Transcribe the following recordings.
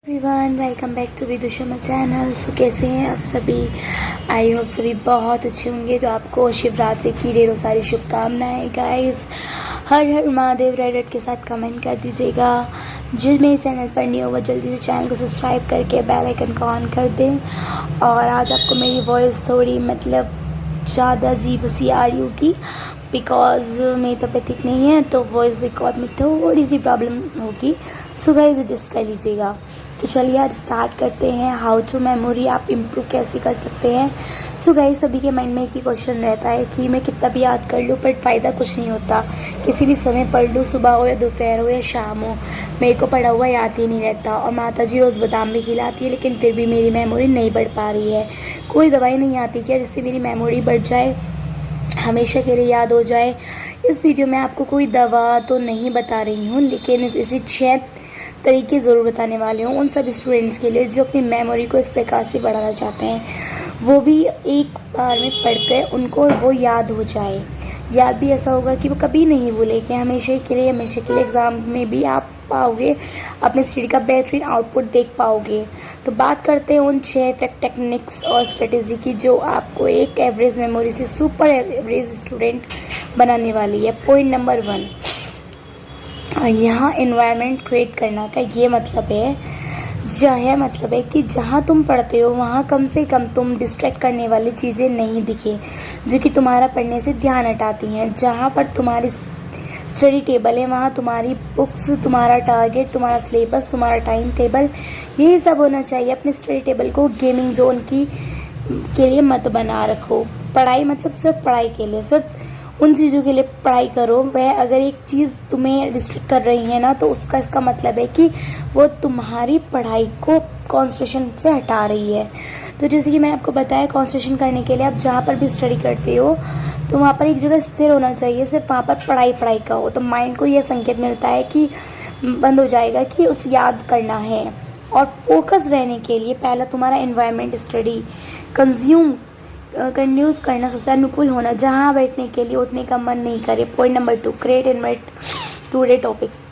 Everyone, welcome back to Vidu Sharma channel. So कैसे हैं आप सभी? आई होप सभी बहुत अच्छे होंगे। तो आपको शिवरात्रि की ढेरों सारी शुभकामनाएं गाइस। हर हर महादेव रेडिट के साथ कमेंट कर दीजिएगा। जो मेरे चैनल पर न्यू हो जल्दी से चैनल को सब्सक्राइब करके बेल आइकन को ऑन कर दें। और आज आपको मेरी वॉइस थोड़ी ज़्यादा अजीब सी आ रही होगी बिकॉज मेरी तबीयत ठीक नहीं है, तो वॉइस रिकॉर्ड में थोड़ी सी प्रॉब्लम होगी। सो गाइस एडजस्ट कर लीजिएगा। तो चलिए आज स्टार्ट करते हैं। हाउ टू मेमोरी आप इम्प्रूव कैसे कर सकते हैं। सो गाइस सभी के माइंड में एक ही क्वेश्चन रहता है कि मैं कितना भी याद कर लूँ पर फ़ायदा कुछ नहीं होता। किसी भी समय पढ़ लूँ, सुबह हो या दोपहर हो या शाम हो, मेरे को पढ़ा हुआ याद ही नहीं रहता। और माता जी रोज़ बादाम भी खिलाती है लेकिन फिर भी मेरी मेमोरी नहीं बढ़ पा रही है। कोई दवाई नहीं आती क्या जिससे मेरी मेमोरी बढ़ जाए, हमेशा के लिए याद हो जाए। इस वीडियो में आपको कोई दवा तो नहीं बता रही हूँ, लेकिन इसी 6 तरीके ज़रूर बताने वाली हूँ उन सब स्टूडेंट्स के लिए जो अपनी मेमोरी को इस प्रकार से बढ़ाना चाहते हैं, वो भी एक बार में पढ़कर उनको वो याद हो जाए। याद भी ऐसा होगा कि वो कभी नहीं भूलेंगे, हमेशा के लिए एग्ज़ाम में भी आप पाओगे, अपने स्टडी का बेहतरीन आउटपुट देख पाओगे। तो बात करते हैं उन 6 टेक्निक्स और स्ट्रेटेजी की जो आपको एक एवरेज मेमोरी से सुपर एवरेज स्टूडेंट बनाने वाली है। पॉइंट नंबर 1, यहाँ एनवायरनमेंट क्रिएट करना का ये मतलब है कि जहाँ तुम पढ़ते हो वहाँ कम से कम तुम डिस्ट्रैक्ट करने वाली चीज़ें नहीं दिखे जो कि तुम्हारा पढ़ने से ध्यान हटाती हैं। जहाँ पर तुम्हारी स्टडी टेबल है वहाँ तुम्हारी बुक्स, तुम्हारा टारगेट, तुम्हारा सिलेबस, तुम्हारा टाइम टेबल, यही सब होना चाहिए। अपने स्टडी टेबल को गेमिंग जोन के लिए मत बना रखो। पढ़ाई मतलब सिर्फ पढ़ाई के लिए, सिर्फ उन चीज़ों के लिए पढ़ाई करो। वह अगर एक चीज़ तुम्हें डिस्ट्रैक्ट कर रही है ना, तो इसका मतलब है कि वो तुम्हारी पढ़ाई को कंसंट्रेशन से हटा रही है। तो जैसे कि मैंने आपको बताया, कंसंट्रेशन करने के लिए आप जहाँ पर भी स्टडी करते हो तो वहाँ पर एक जगह स्थिर होना चाहिए, सिर्फ वहाँ पर पढ़ाई का हो। तो माइंड को यह संकेत मिलता है कि बंद हो जाएगा कि उस याद करना है। और फोकस रहने के लिए पहला तुम्हारा एनवायरनमेंट स्टडी कंटिन्यूस करना सबसे अनुकूल होना, जहाँ बैठने के लिए उठने का मन नहीं करे। Point number 2, create invite today topics.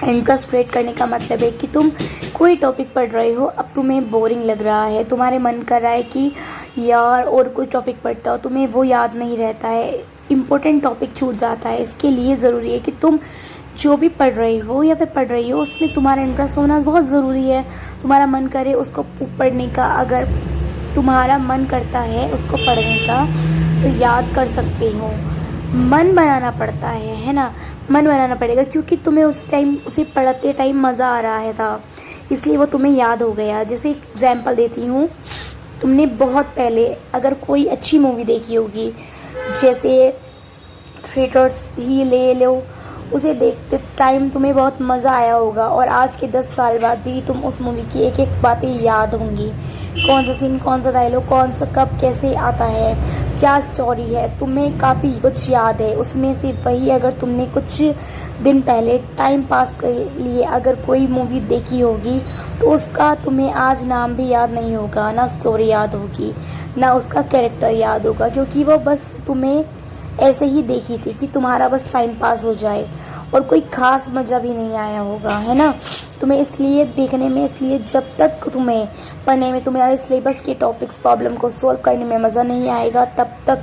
Interest create करने का मतलब है कि तुम कोई टॉपिक पढ़ रहे हो, अब तुम्हें बोरिंग लग रहा है, तुम्हारे मन कर रहा है कि यार और कोई टॉपिक पढ़ता हो, तुम्हें वो याद नहीं रहता है, इम्पोर्टेंट टॉपिक छूट जाता है। इसके लिए ज़रूरी है कि तुम जो भी पढ़ रहे हो या फिर पढ़ रही हो उसमें तुम्हारा इंटरेस्ट होना बहुत ज़रूरी है। तुम्हारा मन करे उसको पढ़ने का, अगर तुम्हारा मन करता है उसको पढ़ने का तो याद कर सकते हो। मन बनाना पड़ता है ना, मन बनाना पड़ेगा क्योंकि तुम्हें उस टाइम उसे पढ़ते टाइम मज़ा आ रहा है था, इसलिए वो तुम्हें याद हो गया। जैसे एग्जांपल देती हूँ, तुमने बहुत पहले अगर कोई अच्छी मूवी देखी होगी, जैसे थिएटर्स ही ले लो, उसे देखते टाइम तुम्हें बहुत मज़ा आया होगा और आज के 10 साल बाद भी तुम उस मूवी की एक एक बातें याद होंगी। कौन सा सीन, कौन सा डायलॉग, कौन सा कब कैसे आता है, क्या स्टोरी है, तुम्हें काफ़ी कुछ याद है उसमें से। वही अगर तुमने कुछ दिन पहले टाइम पास के लिए अगर कोई मूवी देखी होगी तो उसका तुम्हें आज नाम भी याद नहीं होगा, ना स्टोरी याद होगी, ना उसका कैरेक्टर याद होगा, क्योंकि वो बस तुम्हें ऐसे ही देखी थी कि तुम्हारा बस टाइम पास हो जाए और कोई ख़ास मज़ा भी नहीं आया होगा, है ना। तुम्हें इसलिए देखने में, इसलिए जब तक तुम्हें पढ़ने में तुम्हारे सिलेबस के टॉपिक्स प्रॉब्लम को सॉल्व करने में मज़ा नहीं आएगा, तब तक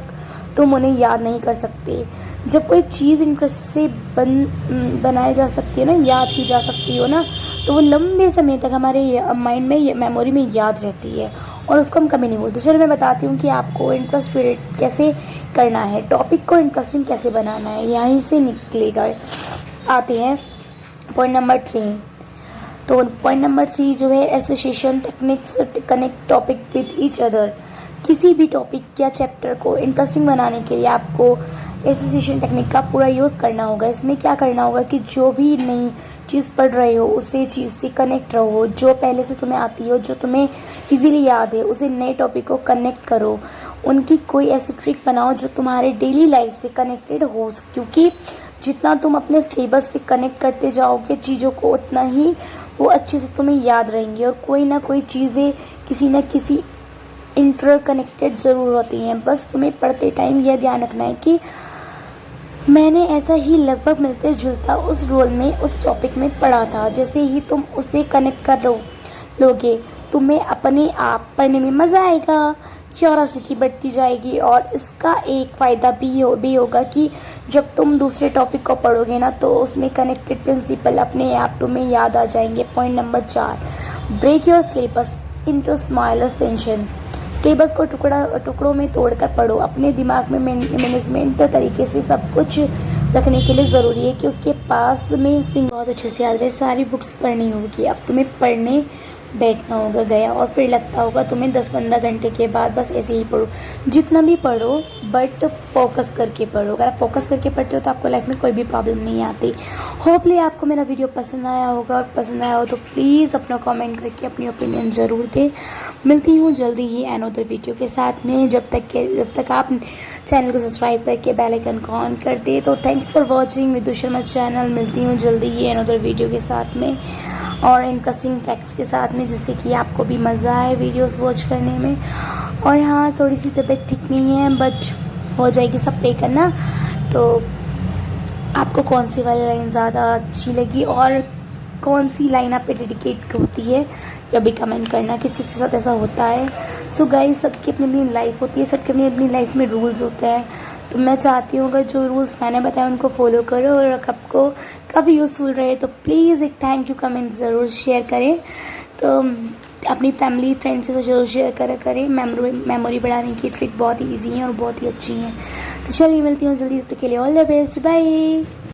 तुम उन्हें याद नहीं कर सकते। जब कोई चीज़ इंटरेस्ट से बनाई जा सकती है ना, याद की जा सकती हो ना, तो वो लंबे समय तक हमारे माइंड में, मेमोरी में याद रहती है और उसको हम कभी नहीं भूलते। चलो मैं बताती हूँ कि आपको इंटरेस्ट क्रिएट कैसे करना है, टॉपिक को इंटरेस्टिंग कैसे बनाना है, यहीं से निकलेगा। आते हैं पॉइंट नंबर 3। तो पॉइंट नंबर 3 जो है, association techniques connect topic with each other. किसी भी टॉपिक या चैप्टर को इंटरेस्टिंग बनाने के लिए आपको एसोसिएशन टेक्निक का पूरा यूज़ करना होगा। इसमें क्या करना होगा कि जो भी नई चीज़ पढ़ रहे हो उसे चीज़ से कनेक्ट रहो, जो पहले से तुम्हें आती हो, जो तुम्हें इजीली याद है, उसे नए टॉपिक को कनेक्ट करो। उनकी कोई ऐसी ट्रिक बनाओ जो तुम्हारे डेली लाइफ से कनेक्टेड हो, क्योंकि जितना तुम अपने सिलेबस से कनेक्ट करते जाओगे चीज़ों को, उतना ही वो अच्छे से तुम्हें याद रहेंगी। और कोई ना कोई चीज़ें किसी न किसी इंटरकनेक्टेड ज़रूर होती हैं। बस तुम्हें पढ़ते टाइम यह ध्यान रखना है कि मैंने ऐसा ही लगभग मिलते जुलता उस रोल में, उस टॉपिक में पढ़ा था। जैसे ही तुम उसे कनेक्ट कर लो लोगे, तुम्हें अपने आप पढ़ने में मज़ा आएगा, क्यूरोसिटी बढ़ती जाएगी। और इसका एक फ़ायदा भी होगा कि जब तुम दूसरे टॉपिक को पढ़ोगे ना, तो उसमें कनेक्टेड प्रिंसिपल अपने आप तुम्हें याद आ जाएंगे। Point number 4, break your syllabus into smaller section. Syllabus को टुकड़ों में तोड़कर पढ़ो। अपने दिमाग में मैनेजमेंट तरीके से सब कुछ रखने के लिए ज़रूरी है कि उसके पास में बहुत अच्छे से याद रहे। सारी बुक्स पढ़नी होगी। अब तुम्हें पढ़ने बैठना होगा गया, और फिर लगता होगा तुम्हें 10-15 घंटे के बाद बस ऐसे ही पढ़ो। जितना भी पढ़ो बट फोकस करके पढ़ो। अगर आप फोकस करके पढ़ते हो तो आपको लाइफ में कोई भी प्रॉब्लम नहीं आती। होपली आपको मेरा वीडियो पसंद आया होगा, और पसंद आया हो तो प्लीज़ अपना कमेंट करके अपनी ओपिनियन ज़रूर दें। मिलती हूँ जल्दी ही अनदर वीडियो के साथ में। जब तक आप चैनल को सब्सक्राइब करके बेल आइकन को ऑन कर दे। तो thanks for watching Viddu Sharma channel. मिलती हूँ जल्दी ही अनदर वीडियो के साथ में और इंटरेस्टिंग फैक्ट्स के साथ में, जिससे कि आपको भी मज़ा आए वीडियोस वॉच करने में। और हाँ, थोड़ी सी तबीयत ठीक नहीं है, बट हो जाएगी, सब पे करना। तो आपको कौन सी वाली लाइन ज़्यादा अच्छी लगी और कौन सी लाइन आप पे डेडिकेट होती है, या भी कमेंट करना। किस किस के साथ ऐसा होता है। सो गाइस, सबकी अपनी अपनी लाइफ होती है, सबके अपनी अपनी लाइफ में रूल्स होते हैं। तो मैं चाहती हूँ अगर जो रूल्स मैंने बताए उनको फॉलो करो, और आपको काफ़ी यूज़फुल रहे तो प्लीज़ एक थैंक यू कमेंट ज़रूर शेयर करें। तो अपनी फैमिली फ्रेंड्स के साथ जरूर शेयर करें। मेमोरी बढ़ाने की ट्रिक बहुत ही ईजी है और बहुत ही अच्छी है। तो चलिए मिलती हूँ जल्दी, तब तक के लिए ऑल द बेस्ट, बाय।